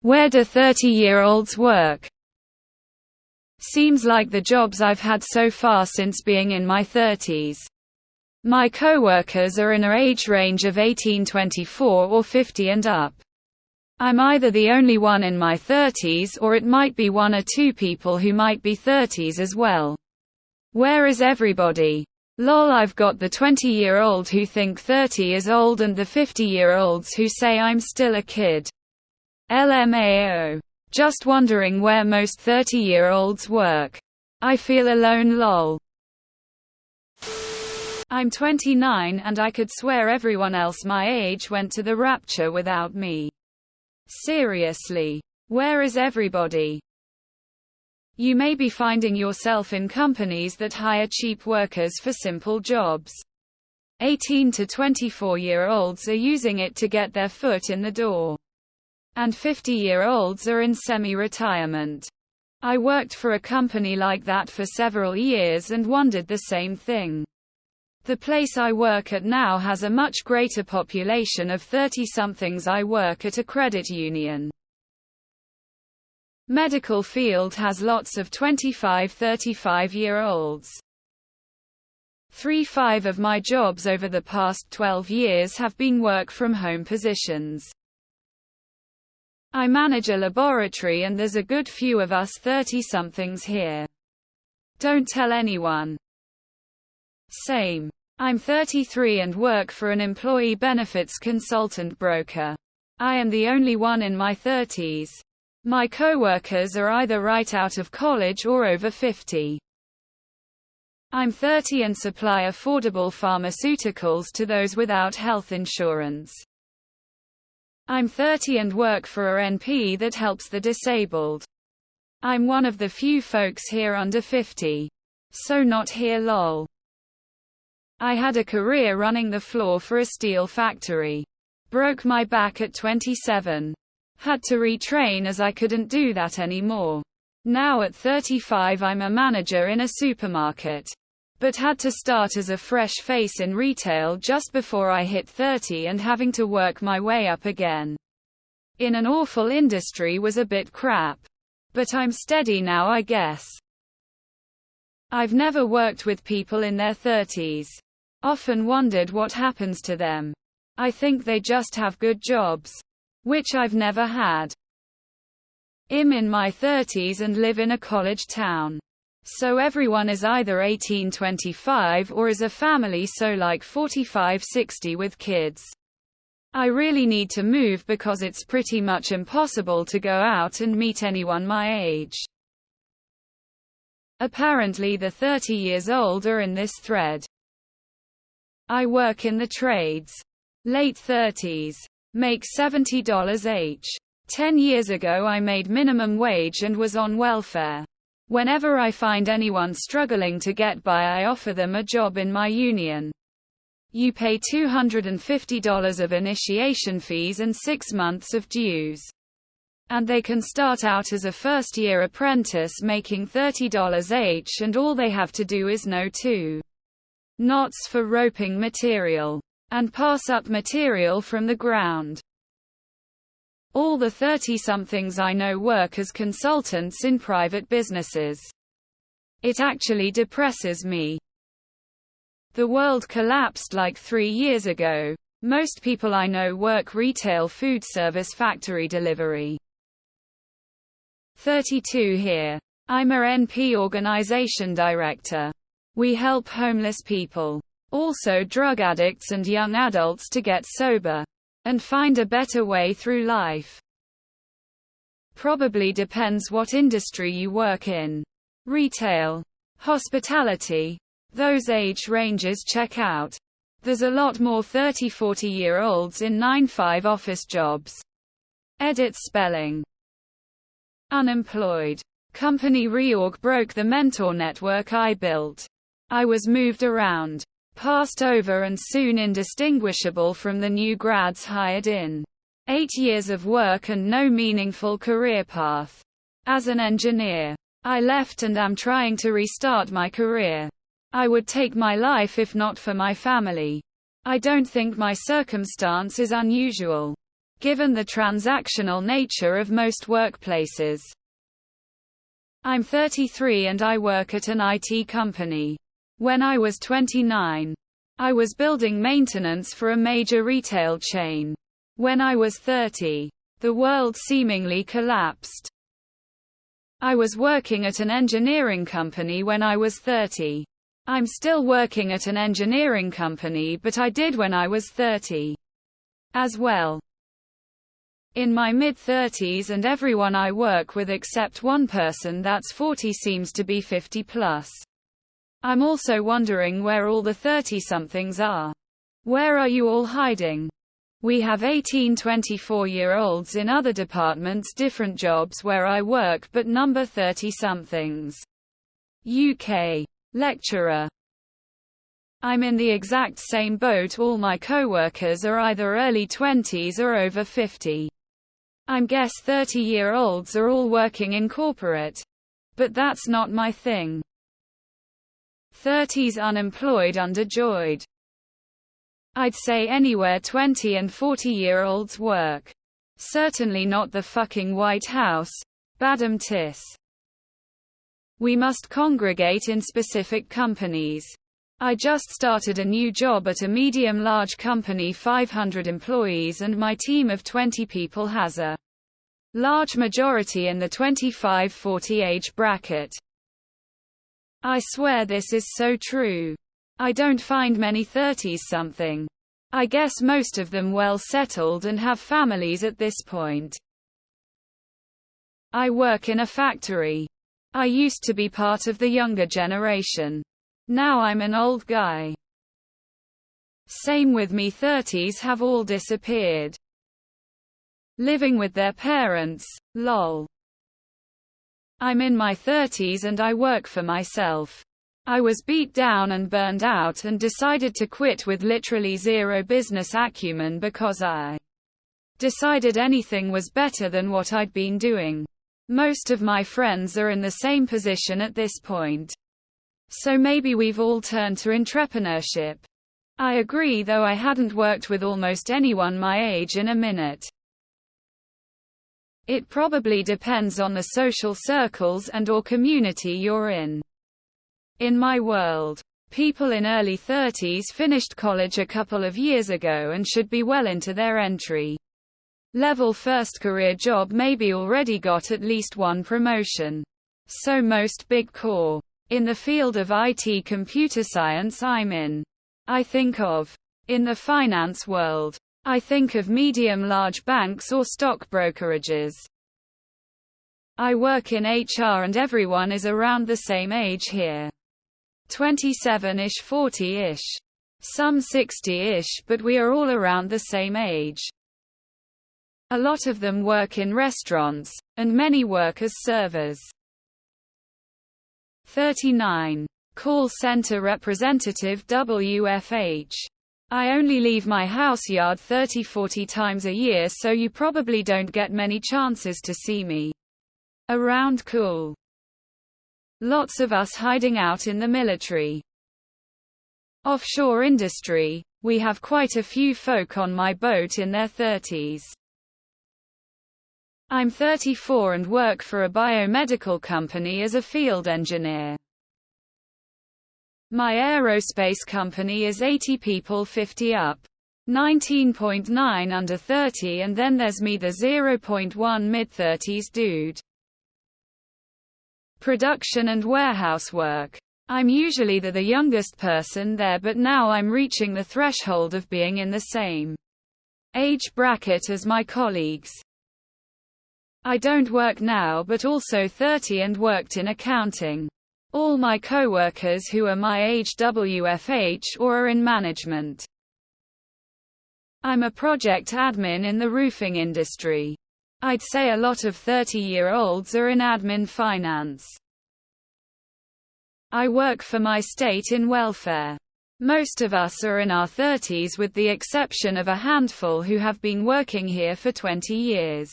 Where do 30-year-olds work? Seems like the jobs I've had so far since being in my 30s. My co-workers are in an age range of 18-24 or 50 and up. I'm either the only one in my 30s or it might be one or two people who might be 30s as well. Where is everybody? Lol, I've got the 20-year-old who think 30 is old and the 50-year-olds who say I'm still a kid. LMAO. Just wondering where most 30-year-olds work. I feel alone lol. I'm 29 and I could swear everyone else my age went to the rapture without me. Seriously. Where is everybody? You may be finding yourself in companies that hire cheap workers for simple jobs. 18 to 24-year-olds are using it to get their foot in the door. And 50-year-olds are in semi-retirement. I worked for a company like that for several years and wondered the same thing. The place I work at now has a much greater population of 30-somethings. I work at a credit union. Medical field has lots of 25-35-year-olds. 3-5 of my jobs over the past 12 years have been work-from-home positions. I manage a laboratory and there's a good few of us 30-somethings here. Don't tell anyone. Same. I'm 33 and work for an employee benefits consultant broker. I am the only one in my 30s. My co-workers are either right out of college or over 50. I'm 30 and supply affordable pharmaceuticals to those without health insurance. I'm 30 and work for a NP that helps the disabled. I'm one of the few folks here under 50. So not here lol. I had a career running the floor for a steel factory. Broke my back at 27. Had to retrain as I couldn't do that anymore. Now at 35 I'm a manager in a supermarket. But had to start as a fresh face in retail just before I hit 30 and having to work my way up again. In an awful industry was a bit crap. But I'm steady now I guess. I've never worked with people in their 30s. Often wondered what happens to them. I think they just have good jobs. Which I've never had. I'm in my 30s and live in a college town. So everyone is either 18-25 or is a family, so like 45-60 with kids. I really need to move because it's pretty much impossible to go out and meet anyone my age. Apparently the 30 years old are in this thread. I work in the trades. Late 30s. Make $70 each. 10 years ago I made minimum wage and was on welfare. Whenever I find anyone struggling to get by I offer them a job in my union. You pay $250 of initiation fees and 6 months of dues. And they can start out as a first-year apprentice making $30 each and all they have to do is know 2 knots for roping material. And pass up material from the ground. All the 30-somethings I know work as consultants in private businesses. It actually depresses me. The world collapsed like 3 years ago. Most people I know work retail, food service, factory delivery. 32 here. I'm a NP organization director. We help homeless people. Also drug addicts and young adults to get sober. And find a better way through life. Probably depends what industry you work in. Retail. Hospitality. Those age ranges check out. There's a lot more 30-40-year-olds in 9-5 office jobs. Edit spelling. Unemployed. Company reorg broke the mentor network I built. I was moved around. Passed over and soon indistinguishable from the new grads hired in. 8 years of work and no meaningful career path. As an engineer, I left and am trying to restart my career. I would take my life if not for my family. I don't think my circumstance is unusual. given the transactional nature of most workplaces. I'm 33 and I work at an IT company. When I was 29, I was building maintenance for a major retail chain. When I was 30, the world seemingly collapsed. I was working at an engineering company when I was 30. I'm still working at an engineering company, but I did when I was 30 as well. In my mid-30s, and everyone I work with except one person that's 40 seems to be 50 plus. I'm also wondering where all the 30-somethings are. Where are you all hiding? We have 18-24-year-olds in other departments, different jobs where I work, but number 30-somethings. UK. Lecturer. I'm in the exact same boat. All my co-workers are either early 20s or over 50. I guess 30-year-olds are all working in corporate. But that's not my thing. 30s unemployed, underjoyed. I'd say anywhere 20 and 40-year-olds work. Certainly not the fucking White House. Badam tis. We must congregate in specific companies. I just started a new job at a medium-large company, 500 employees, and my team of 20 people has a large majority in the 25-40 age bracket. I swear this is so true. I don't find many 30s-something. I guess most of them well settled and have families at this point. I work in a factory. I used to be part of the younger generation. Now I'm an old guy. Same with me, 30s have all disappeared. Living with their parents, lol. I'm in my 30s and I work for myself. I was beat down and burned out and decided to quit with literally zero business acumen because I decided anything was better than what I'd been doing. Most of my friends are in the same position at this point. So maybe we've all turned to entrepreneurship. I agree, though I hadn't worked with almost anyone my age in a minute. It probably depends on the social circles and/or community you're in. In my world, people in early 30s finished college a couple of years ago and should be well into their entry-level first career job, maybe already got at least one promotion. So most big core. In the field of IT computer science I'm in, I think of. In the finance world, I think of medium-large banks or stock brokerages. I work in HR and everyone is around the same age here. 27-ish, 40-ish. Some 60-ish, but we are all around the same age. A lot of them work in restaurants, and many work as servers. 39. Call center representative, WFH. I only leave my house yard 30-40 times a year, so you probably don't get many chances to see me around. Cool. Lots of us hiding out in the military. Offshore industry, we have quite a few folk on my boat in their 30s. I'm 34 and work for a biomedical company as a field engineer. My aerospace company is 80 people, 50 up. 19.9 under 30, and then there's me, the 0.1 mid-30s dude. Production and warehouse work. I'm usually the youngest person there, but now I'm reaching the threshold of being in the same age bracket as my colleagues. I don't work now, but also 30 and worked in accounting. All my co-workers who are my age WFH or are in management. I'm a project admin in the roofing industry. I'd say a lot of 30-year-olds are in admin finance. I work for my state in welfare. Most of us are in our 30s with the exception of a handful who have been working here for 20 years.